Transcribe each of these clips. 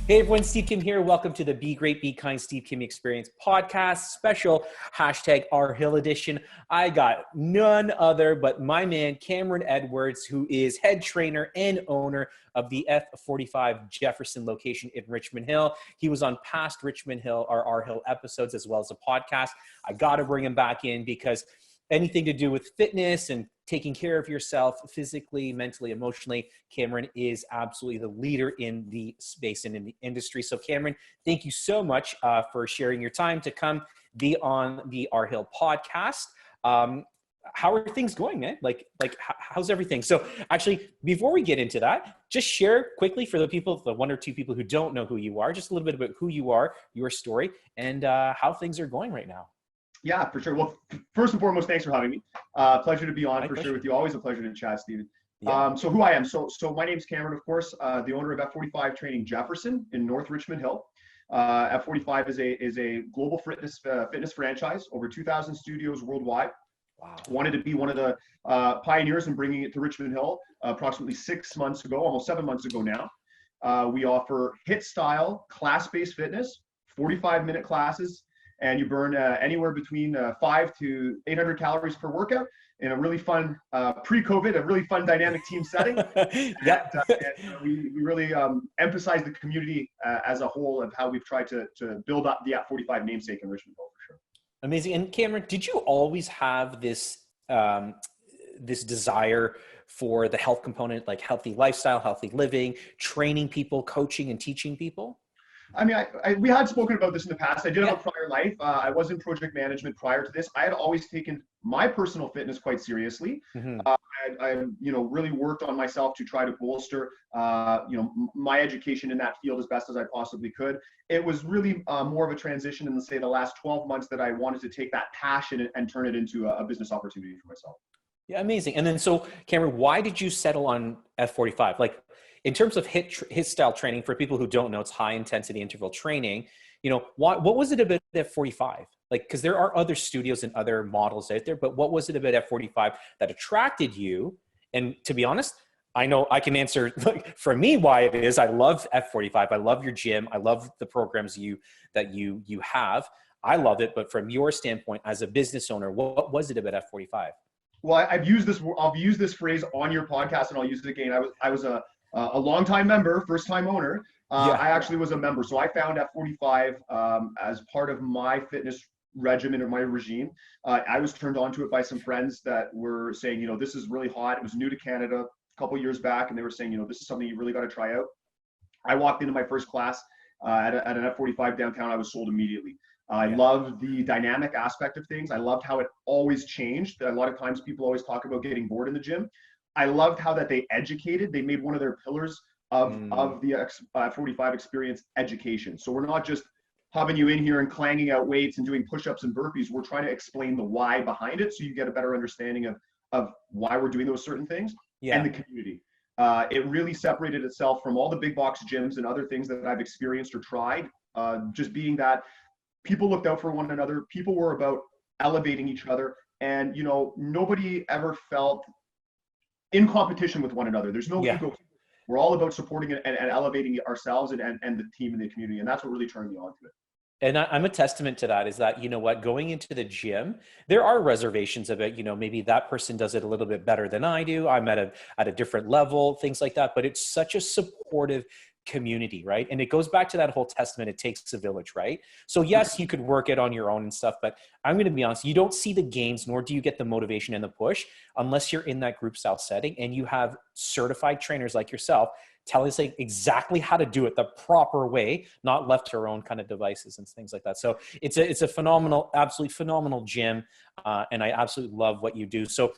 Hey everyone, Steve Kim here. Welcome to the Be Great, Be Kind Steve Kim Experience podcast special hashtag R Hill edition. I got none other but my man Cameron Edwards, who is head trainer and owner of the F45 Jefferson location in Richmond Hill. He was on past Richmond Hill or R Hill episodes as well as a podcast. I got to bring him back in because anything to do with fitness and taking care of yourself physically, mentally, emotionally, Cameron is absolutely the leader in the space and in the industry. So Cameron, thank you so much for sharing your time to come be on the R Hill podcast. How are things going, man? How's everything? So actually, before we get into that, just share quickly for the people, the one or two people who don't know who you are, just a little bit about who you are, your story, and how things are going right now. Yeah, for sure. Well, first and foremost, thanks for having me. Pleasure to be on for sure with you. Always a pleasure to chat, Steven. Yeah. So who I am. So my name's Cameron, of course, the owner of F45 Training Jefferson in North Richmond Hill. F45 is a global fitness franchise, over 2,000 studios worldwide. Wow. Wanted to be one of the pioneers in bringing it to Richmond Hill approximately 6 months ago, almost 7 months ago now. We offer HIIT style class-based fitness, 45-minute classes, and you burn anywhere between 500 to 800 calories per workout in a really fun, pre-COVID, a really fun dynamic team setting. Yeah. We really emphasize the community as a whole of how we've tried to build up the F45 namesake in Richmond Hill, for sure. Amazing. And Cameron, did you always have this this desire for the health component, like healthy lifestyle, healthy living, training people, coaching and teaching people? I mean, we had spoken about this in the past. I did have a prior life. I was in project management prior to this. I had always taken my personal fitness quite seriously. Mm-hmm. I really worked on myself to try to bolster, my education in that field as best as I possibly could. It was really more of a transition in, say, the last 12 months that I wanted to take that passion and turn it into a business opportunity for myself. Yeah, amazing. And then, so Cameron, why did you settle on F45? Like, in terms of HIIT style training, for people who don't know, it's high intensity interval training. What was it about F45? Like, because there are other studios and other models out there, but what was it about F45 that attracted you? And to be honest, I know I can answer, like, for me, why it is. I love F45. I love your gym. I love the programs that you have. I love it. But from your standpoint as a business owner, what was it about F45? Well, I'll use this phrase on your podcast, and I'll use it again. I was a longtime member, first-time owner. I actually was a member. So I found F45 as part of my fitness regimen or my regime. I was turned on to it by some friends that were saying, this is really hot. It was new to Canada a couple of years back, and they were saying, this is something you really got to try out. I walked into my first class at an F45 downtown. I was sold immediately. I loved the dynamic aspect of things. I loved how it always changed. A lot of times people always talk about getting bored in the gym. I loved how that they educated. They made one of their pillars of the 45 experience education. So we're not just having you in here and clanging out weights and doing push-ups and burpees. We're trying to explain the why behind it so you get a better understanding of why we're doing those certain things and the community. It really separated itself from all the big box gyms and other things that I've experienced or tried, just being that people looked out for one another. People were about elevating each other. And, nobody ever felt in competition with one another. There's no ego. We're all about supporting and elevating ourselves and the team and the community. And that's what really turned me on to it. And I'm a testament to that, is that, going into the gym, there are reservations about, maybe that person does it a little bit better than I do. I'm at a different level, things like that. But it's such a supportive community, right? And it goes back to that whole testament, it takes a village, right? So yes, you could work it on your own and stuff, but I'm going to be honest, you don't see the gains, nor do you get the motivation and the push unless you're in that group style setting and you have certified trainers like yourself telling us exactly how to do it the proper way, not left to our own kind of devices and things like that. So it's a phenomenal, absolutely phenomenal gym. And I absolutely love what you do. So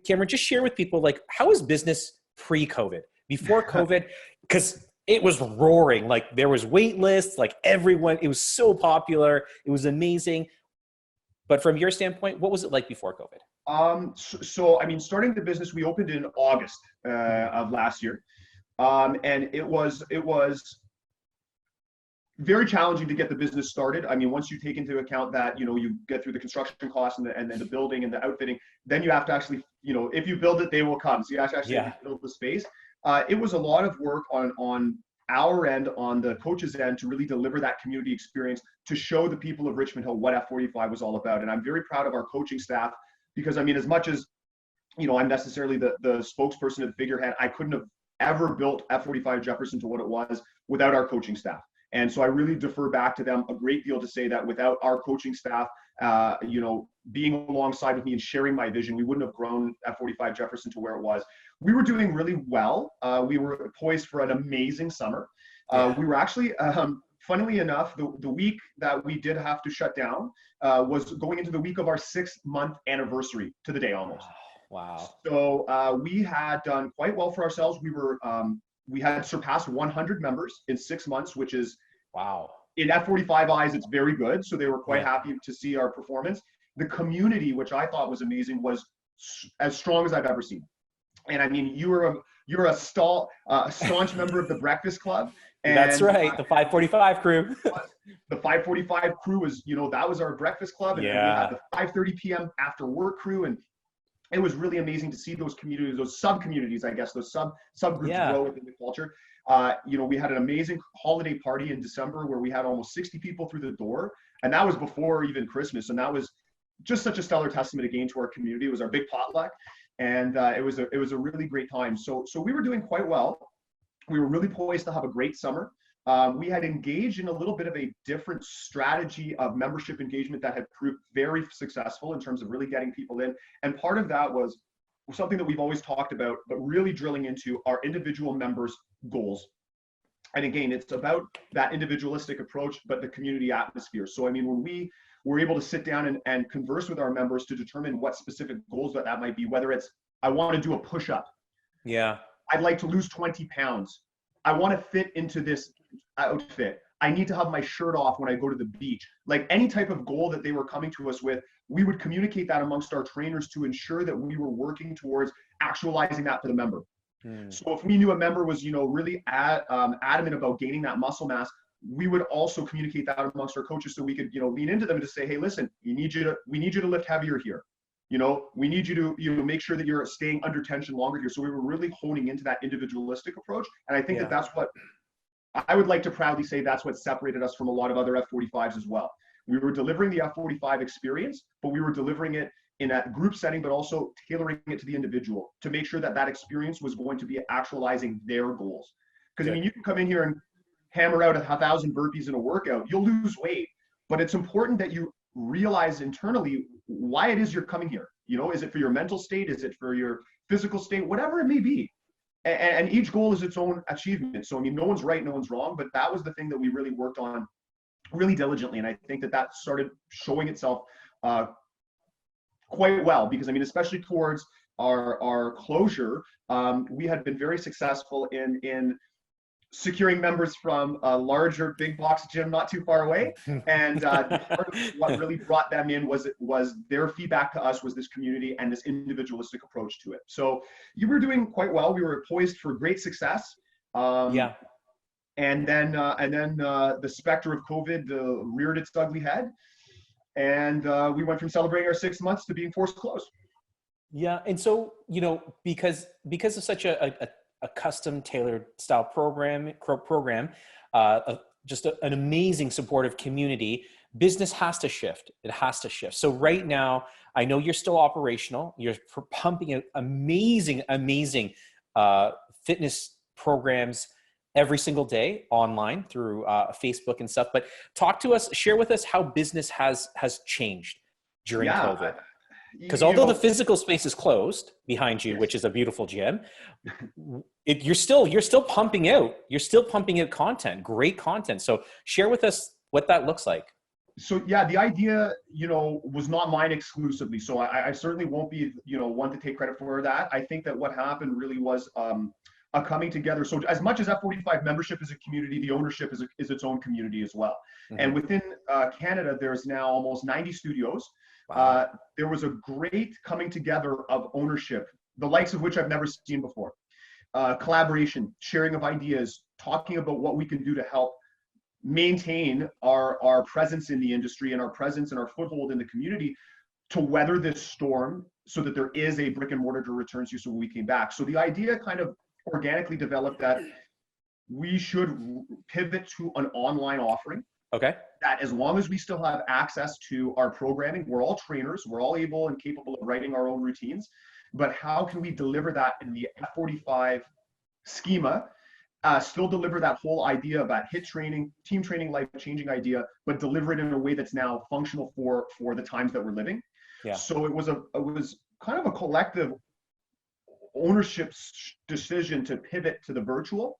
Cameron, just share with people, like, how is business pre-COVID, before COVID? Because it was roaring. Like, there was wait lists, like everyone, it was so popular. It was amazing. But from your standpoint, what was it like before COVID? So starting the business, we opened in August of last year. And it was very challenging to get the business started. Once you take into account that, you get through the construction costs and the building and the outfitting, then you have to actually, if you build it, they will come. So you actually have to build the space. It was a lot of work on our end, on the coach's end, to really deliver that community experience, to show the people of Richmond Hill what F45 was all about. And I'm very proud of our coaching staff, because I mean, as much as, you know, I'm necessarily the spokesperson of the figurehead, I couldn't have ever built F45 Jefferson to what it was without our coaching staff. And so I really defer back to them a great deal to say that without our coaching staff, you know, being alongside with me and sharing my vision, we wouldn't have grown F45 Jefferson to where it was. We were doing really well. We were poised for an amazing summer. We were actually, funnily enough, the week that we did have to shut down was going into the week of our 6-month anniversary, to the day almost. Wow. So we had done quite well for ourselves. We had surpassed 100 members in 6 months, which is, wow, in F45 eyes, it's very good. So they were quite happy to see our performance. The community, which I thought was amazing, was as strong as I've ever seen. And I mean, you're a staunch member of the Breakfast Club. And, that's right, the 545 crew. The 545 crew was, you know, that was our Breakfast Club, and then we had the 5:30 p.m. after work crew, and it was really amazing to see those communities, those sub-communities, I guess, those subgroups grow within the culture. You know, we had an amazing holiday party in December where we had almost 60 people through the door, and that was before even Christmas, and that was just such a stellar testament again to our community. It was our big potluck, and it was a really great time. So we were doing quite well. We were really poised to have a great summer. We had engaged in a little bit of a different strategy of membership engagement that had proved very successful in terms of really getting people in. And part of that was something that we've always talked about, but really drilling into our individual members' goals. And again, it's about that individualistic approach, but the community atmosphere. So, I mean, when we were able to sit down and converse with our members to determine what specific goals that might be, whether it's, I want to do a push-up. Yeah. I'd like to lose 20 pounds. I want to fit into this outfit. I need to have my shirt off when I go to the beach. Like any type of goal that they were coming to us with, we would communicate that amongst our trainers to ensure that we were working towards actualizing that for the member. So if we knew a member was, you know, really adamant about gaining that muscle mass, we would also communicate that amongst our coaches so we could, you know, lean into them to say, hey, listen, we need you to lift heavier here. You know, we need you to, you know, make sure that you're staying under tension longer here. So we were really honing into that individualistic approach. And I think that that's what I would like to proudly say, that's what separated us from a lot of other F45s as well. We were delivering the F45 experience, but we were delivering it in a group setting, but also tailoring it to the individual to make sure that that experience was going to be actualizing their goals. Because I mean, you can come in here and hammer out 1,000 burpees in a workout, you'll lose weight, but it's important that you realize internally why it is you're coming here. You know, is it for your mental state? Is it for your physical state? Whatever it may be. And each goal is its own achievement. So, I mean, no one's right, no one's wrong, but that was the thing that we really worked on really diligently. And I think that started showing itself quite well, because I mean, especially towards our closure, we had been very successful in securing members from a larger big box gym not too far away. And part of what really brought them in was their feedback to us was this community and this individualistic approach to it. So you were doing quite well. We were poised for great success. And then the specter of COVID reared its ugly head. And we went from celebrating our 6 months to being forced closed. Yeah. And so, you know, because of such a custom tailored style program, just an amazing supportive community, business has to shift. It has to shift. So right now, I know you're still operational. You're pumping out amazing fitness programs every single day online through Facebook and stuff. But talk to us, share with us how business has changed during COVID. Because although the physical space is closed behind you, which is a beautiful gym, you're still pumping out. You're still pumping out content, great content. So share with us what that looks like. So yeah, the idea, you know, was not mine exclusively. So I certainly won't be, you know, one to take credit for that. I think that what happened really was a coming together. So as much as F45 membership is a community, the ownership is its own community as well. Mm-hmm. And within Canada, there's now almost 90 studios. Wow. There was a great coming together of ownership, the likes of which I've never seen before. Collaboration, sharing of ideas, talking about what we can do to help maintain our presence in the industry and our presence and our foothold in the community to weather this storm so that there is a brick and mortar to return to so when we came back. So the idea kind of organically developed that we should pivot to an online offering. Okay. That as long as we still have access to our programming, we're all trainers, we're all able and capable of writing our own routines. But how can we deliver that in the F45 schema? Still deliver that whole idea about HIIT training, team training, life-changing idea, but deliver it in a way that's now functional for the times that we're living. Yeah. So it was kind of a collective ownership decision to pivot to the virtual.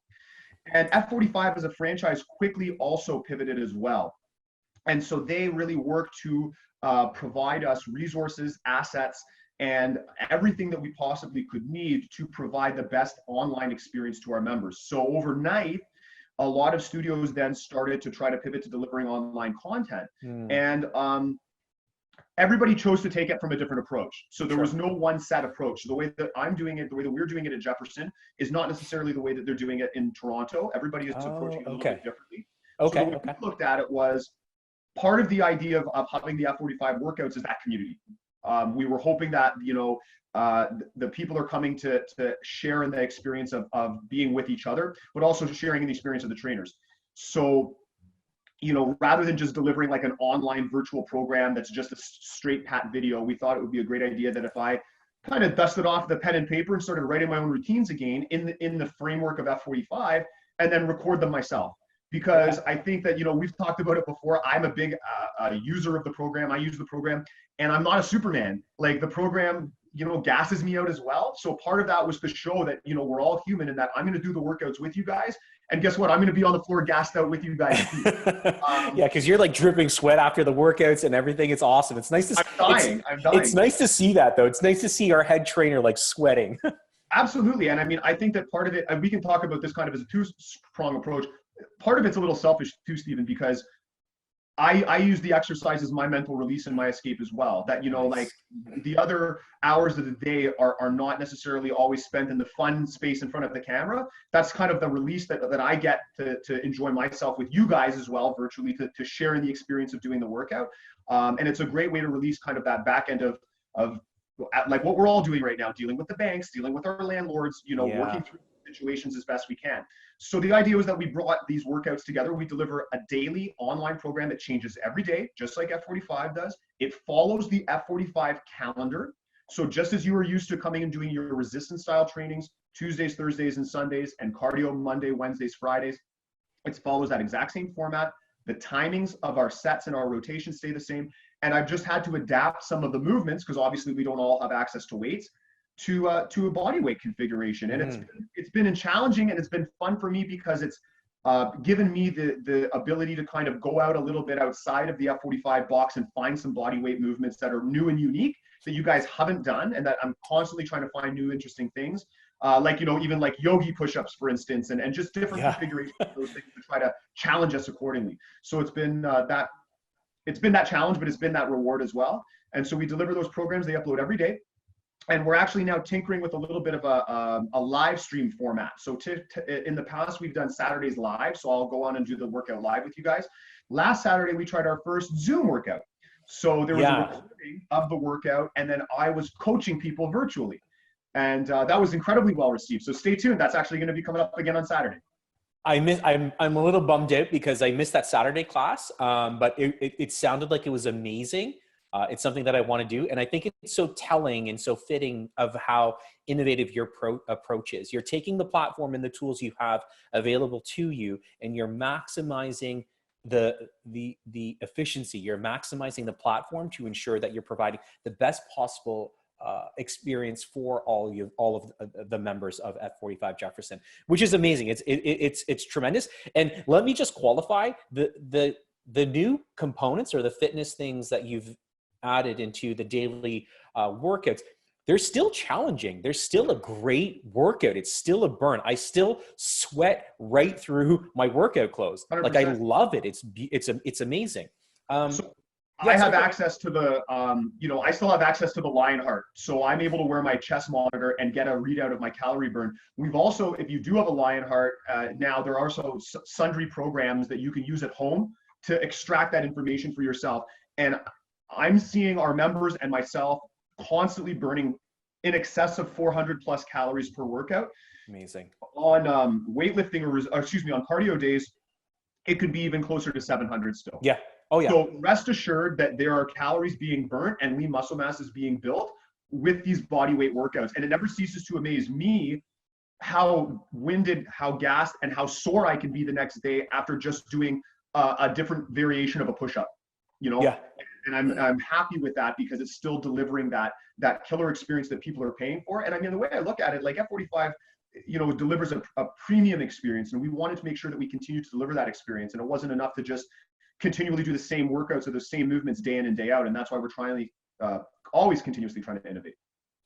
And F45 as a franchise quickly also pivoted as well. And so they really worked to provide us resources, assets, and everything that we possibly could need to provide the best online experience to our members. So overnight, a lot of studios then started to try to pivot to delivering online content. And everybody chose to take it from a different approach. So there was no one set approach. So the way that I'm doing it, the way that we're doing it at Jefferson is not necessarily the way that they're doing it in Toronto. Everybody is approaching it a little bit differently. So the way we looked at it was part of the idea of having the F45 workouts is that community. We were hoping that, the people are coming to share in the experience of being with each other, but also sharing in the experience of the trainers. So, rather than just delivering like an online virtual program that's just a straight pat video, we thought it would be a great idea that if I kind of dusted off the pen and paper and started writing my own routines again in the framework of F45 and then record them myself. Because I think that, we've talked about it before. I'm a big user of the program. I use the program and I'm not a Superman. Like the program, gasses me out as well. So part of that was to show that, we're all human and that I'm going to do the workouts with you guys. And guess what? I'm going to be on the floor gassed out with you guys. Yeah, because you're like dripping sweat after the workouts and everything. It's awesome. It's nice to I'm dying. It's nice to see that, though. It's nice to see our head trainer like sweating. Absolutely. And I mean, I think that part of it, and we can talk about this kind of as a two-prong approach. Part of it's a little selfish too, Stephen, because I use the exercise as my mental release and my escape as well. That, like the other hours of the day are not necessarily always spent in the fun space in front of the camera. That's kind of the release that I get to enjoy myself with you guys as well, virtually, to share in the experience of doing the workout. And it's a great way to release kind of that back end of like what we're all doing right now, dealing with the banks, dealing with our landlords, working through situations as best we can. So the idea was that we brought these workouts together. We deliver a daily online program that changes every day, just like F45 does. It follows the F45 calendar. So just as you are used to coming and doing your resistance style trainings Tuesdays, Thursdays, and Sundays, and cardio Monday, Wednesdays, Fridays, it follows that exact same format. The timings of our sets and our rotations stay the same. And I've just had to adapt some of the movements, because obviously we don't all have access to weights, to a body weight configuration. And it's been challenging, and it's been fun for me because it's given me the ability to kind of go out a little bit outside of the F45 box and find some body weight movements that are new and unique that you guys haven't done, and that I'm constantly trying to find new interesting things. Like, even like yogi push-ups, for instance, and just different configurations of those things to try to challenge us accordingly. So it's been that challenge, but it's been that reward as well. And so we deliver those programs. They upload every day. And we're actually now tinkering with a little bit of a live stream format. So in the past, we've done Saturdays live. So I'll go on and do the workout live with you guys. Last Saturday, we tried our first Zoom workout. So there was a recording of the workout, and then I was coaching people virtually. And that was incredibly well received. So stay tuned. That's actually going to be coming up again on Saturday. I'm a little bummed out because I missed that Saturday class, but it sounded like it was amazing. It's something that I want to do. And I think it's so telling and so fitting of how innovative your approach is. You're taking the platform and the tools you have available to you, and you're maximizing the efficiency. You're maximizing the platform to ensure that you're providing the best possible experience for all of the members of F45 Jefferson, which is amazing. It's tremendous. And let me just qualify the new components or the fitness things that you've added into the daily workouts. They're still challenging. There's still a great workout. It's still a burn. I still sweat right through my workout clothes. 100%. Like I love it. It's amazing. I have access to the, I still have access to the Lionheart. So I'm able to wear my chest monitor and get a readout of my calorie burn. We've also, if you do have a Lionheart, now there are also sundry programs that you can use at home to extract that information for yourself. And I'm seeing our members and myself constantly burning in excess of 400 plus calories per workout. Amazing. On weightlifting or excuse me, on cardio days, it could be even closer to 700 still. Yeah. Oh yeah. So rest assured that there are calories being burnt and lean muscle mass is being built with these body weight workouts. And it never ceases to amaze me how winded, how gassed, and how sore I can be the next day after just doing a different variation of a push-up, you know? Yeah. And I'm happy with that because it's still delivering that killer experience that people are paying for. And I mean, the way I look at it, like F45, you know, delivers a premium experience, and we wanted to make sure that we continue to deliver that experience. And it wasn't enough to just continually do the same workouts or the same movements day in and day out. And that's why we're trying to always continuously trying to innovate.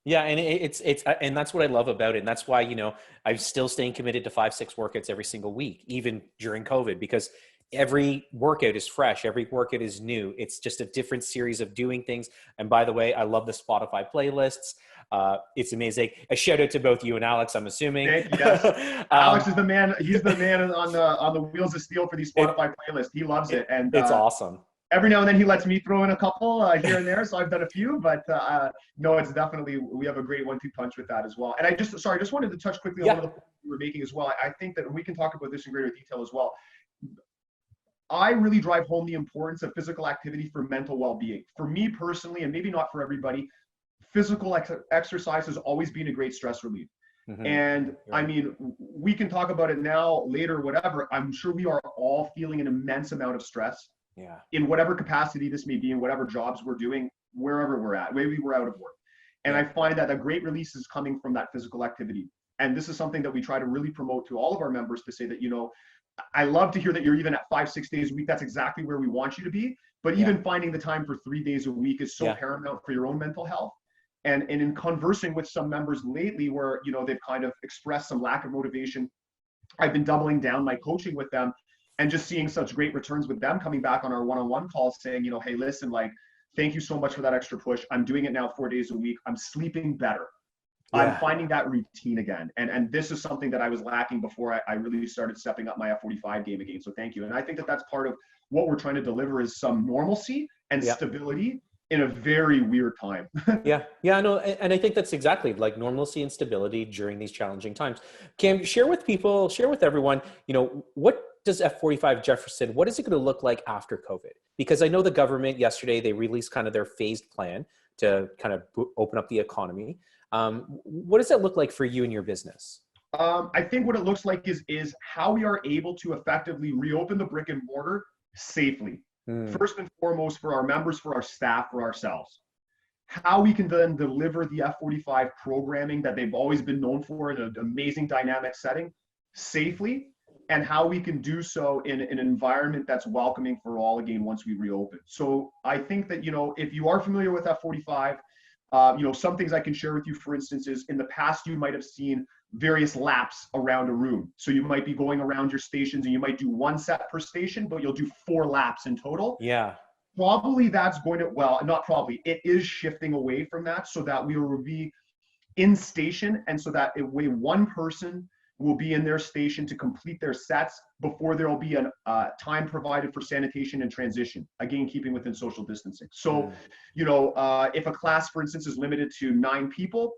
Yeah. And it's, and that's what I love about it. And that's why, you know, I'm still staying committed to 5-6 workouts every single week, even during COVID, because every workout is fresh. Every workout is new. It's just a different series of doing things. And by the way, I love the Spotify playlists. It's amazing. A shout out to both you and Alex, I'm assuming. Yes. Alex is the man. He's the man on the wheels of steel for these Spotify playlists. He loves it. And it's awesome. Every now and then he lets me throw in a couple here and there. So I've done a few, but no, it's definitely, we have a great 1-2 punch with that as well. And I just wanted to touch quickly on one of the points you were making as well. I think that we can talk about this in greater detail as well. I really drive home the importance of physical activity for mental well-being. For me personally, and maybe not for everybody, physical exercise has always been a great stress relief. Mm-hmm. And I mean, we can talk about it now, later, whatever. I'm sure we are all feeling an immense amount of stress in whatever capacity this may be, in whatever jobs we're doing, wherever we're at, maybe we're out of work. And I find that a great release is coming from that physical activity. And this is something that we try to really promote to all of our members, to say that, you know, I love to hear that you're even at 5-6 days a week. That's exactly where we want you to be. But even finding the time for 3 days a week is so paramount for your own mental health. And in conversing with some members lately where, you know, they've kind of expressed some lack of motivation, I've been doubling down my coaching with them and just seeing such great returns with them coming back on our one-on-one calls saying, you know, hey, listen, like, thank you so much for that extra push. I'm doing it now 4 days a week. I'm sleeping better. I'm finding that routine again. And this is something that I was lacking before I really started stepping up my F45 game again. So thank you. And I think that that's part of what we're trying to deliver, is some normalcy and stability in a very weird time. No, and I think that's exactly like normalcy and stability during these challenging times. Cam, share with everyone, you know, what does F45 Jefferson, what is it going to look like after COVID? Because I know the government yesterday, they released kind of their phased plan to kind of open up the economy. What does that look like for you and your business? I think what it looks like is how we are able to effectively reopen the brick and mortar safely. First and foremost, for our members, for our staff, for ourselves. How we can then deliver the F45 programming that they've always been known for in an amazing dynamic setting safely, and how we can do so in an environment that's welcoming for all again once we reopen. So I think that, you know, if you are familiar with F45, you know, some things I can share with you, for instance, is in the past, you might have seen various laps around a room. So you might be going around your stations and you might do 1 set per station, but you'll do 4 laps in total. Yeah. Probably that's going to, well, not probably, it is shifting away from that, so that we will be in station, and so that way one person will be in their station to complete their sets before there will be a time provided for sanitation and transition, again, keeping within social distancing. So, you know, if a class, for instance, is limited to 9 people,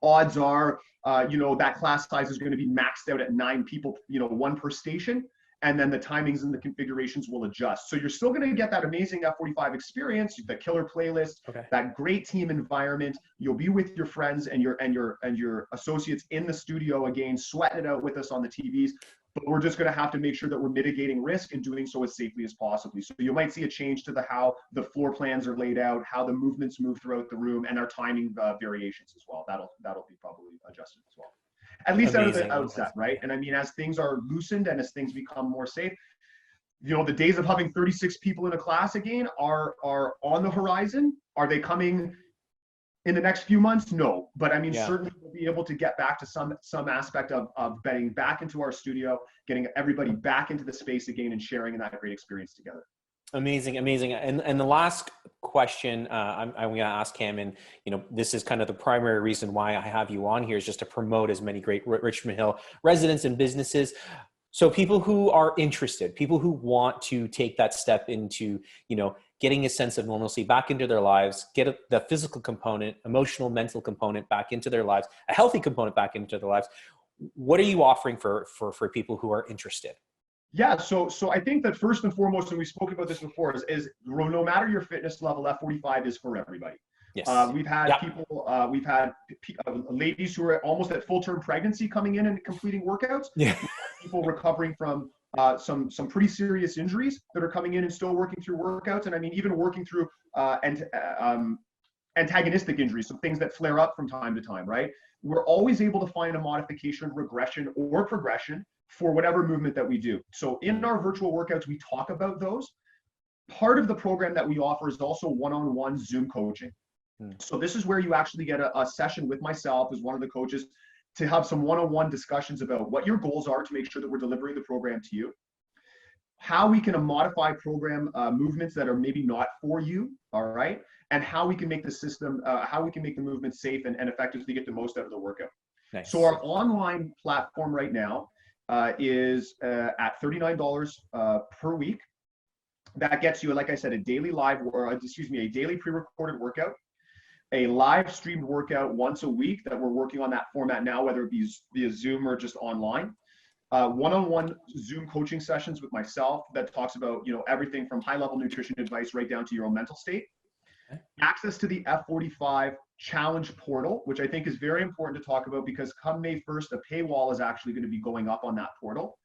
odds are, you know, that class size is going to be maxed out at 9 people, you know, 1 per station. And then the timings and the configurations will adjust. So you're still going to get that amazing F45 experience, the killer playlist, that great team environment. You'll be with your friends and your associates in the studio again, sweating it out with us on the TVs. But we're just going to have to make sure that we're mitigating risk and doing so as safely as possible. So you might see a change to how the floor plans are laid out, how the movements move throughout the room, and our timing variations as well. That'll be probably adjusted as well. At least out of the outset, right? And I mean, as things are loosened and as things become more safe, you know, the days of having 36 people in a class again are on the horizon. Are they coming in the next few months? No, but I mean, certainly we'll be able to get back to some aspect of getting back into our studio, getting everybody back into the space again, and sharing in that great experience together. Amazing. And the last question I'm going to ask Cam, and you know, this is kind of the primary reason why I have you on here, is just to promote as many great Richmond Hill residents and businesses. So people who are interested, people who want to take that step into, you know, getting a sense of normalcy back into their lives, get the physical component, emotional, mental component back into their lives, a healthy component back into their lives. What are you offering for people who are interested? Yeah, so I think that first and foremost, and we spoke about this before, is no matter your fitness level, F45 is for everybody. Yes. We've had people, ladies who are almost at full-term pregnancy coming in and completing workouts. Yeah. People recovering from some pretty serious injuries that are coming in and still working through workouts. And I mean, even working through antagonistic injuries, so things that flare up from time to time, right? We're always able to find a modification, regression, or progression for whatever movement that we do. So in our virtual workouts, we talk about those. Part of the program that we offer is also one-on-one Zoom coaching. So this is where you actually get a session with myself as one of the coaches to have some one-on-one discussions about what your goals are to make sure that we're delivering the program to you, how we can modify program movements that are maybe not for you, all right, and how we can make the system, how we can make the movement safe and effective to get the most out of the workout. Nice. So our online platform right now is at $39 per week. That gets you, like I said, a daily pre-recorded workout, a live streamed workout once a week that we're working on that format now, whether it be via Zoom or just online. One-on-one Zoom coaching sessions with myself that talks about, everything from high-level nutrition advice right down to your own mental state. Okay. Access to the F45 Challenge portal, which I think is very important to talk about because come May 1st, a paywall is actually going to be going up on that portal,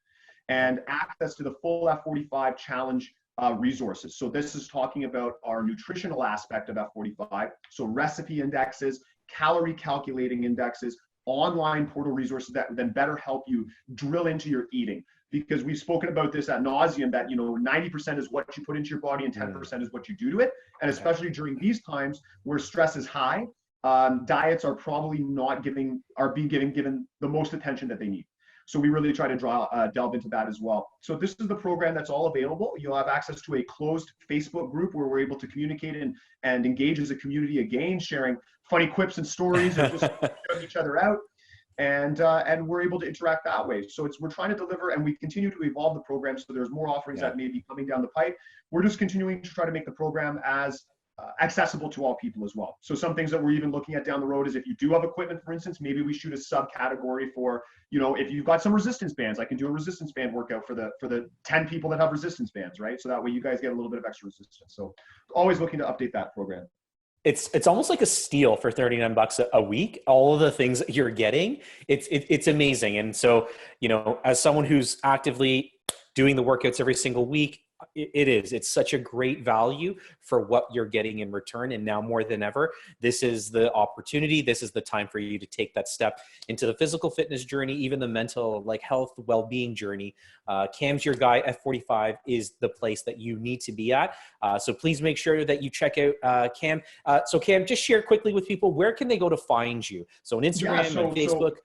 and access to the full F45 Challenge resources. So this is talking about our nutritional aspect of F45. So recipe indexes, calorie calculating indexes, online portal resources that then better help you drill into your eating. Because we've spoken about this ad nauseum that 90% is what you put into your body and 10% is what you do to it. And especially during these times where stress is high, diets are probably being given the most attention that they need. So we really try to delve into that as well. So this is the program that's all available. You'll have access to a closed Facebook group where we're able to communicate and engage as a community again, sharing funny quips and stories and just showing each other out. And we're able to interact that way. So we're trying to deliver, and we continue to evolve the program. So there's more offerings that may be coming down the pipe. We're just continuing to try to make the program as accessible to all people as well. So some things that we're even looking at down the road is if you do have equipment, for instance, maybe we shoot a subcategory for, if you've got some resistance bands, I can do a resistance band workout for the 10 people that have resistance bands, right? So that way you guys get a little bit of extra resistance. So always looking to update that program. It's almost like a steal for $39 a week. All of the things that you're getting, it's amazing. And so, as someone who's actively doing the workouts every single week, it's such a great value for what you're getting in return. And now more than ever, this is the opportunity. This is the time for you to take that step into the physical fitness journey, even the mental, health, well-being journey. Cam's your guy. F45 is the place that you need to be at. So please make sure that you check out Cam. So Cam, just share quickly with people, where can they go to find you? So on Instagram and Facebook.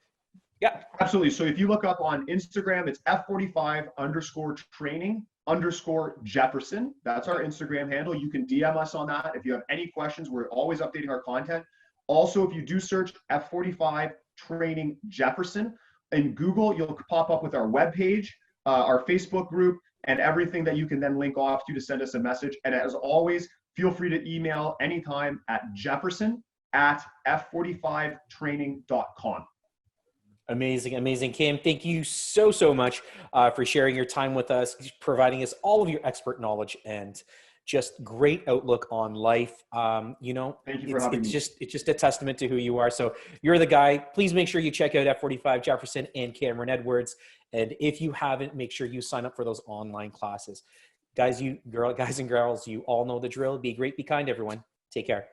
Yeah, absolutely. So if you look up on Instagram, it's F45_training_Jefferson. That's our Instagram handle. You can DM us on that. If you have any questions, we're always updating our content. Also, if you do search F45 Training Jefferson in Google, you'll pop up with our webpage, our Facebook group, and everything that you can then link off to send us a message. And as always, feel free to email anytime at jefferson@f45training.com. Amazing, amazing. Cam, thank you so much for sharing your time with us, providing us all of your expert knowledge and just great outlook on life. Thank you for having me. It's just a testament to who you are. So you're the guy. Please make sure you check out F45 Jefferson and Cameron Edwards. And if you haven't, make sure you sign up for those online classes. Guys and girls, you all know the drill. Be great, be kind, everyone. Take care.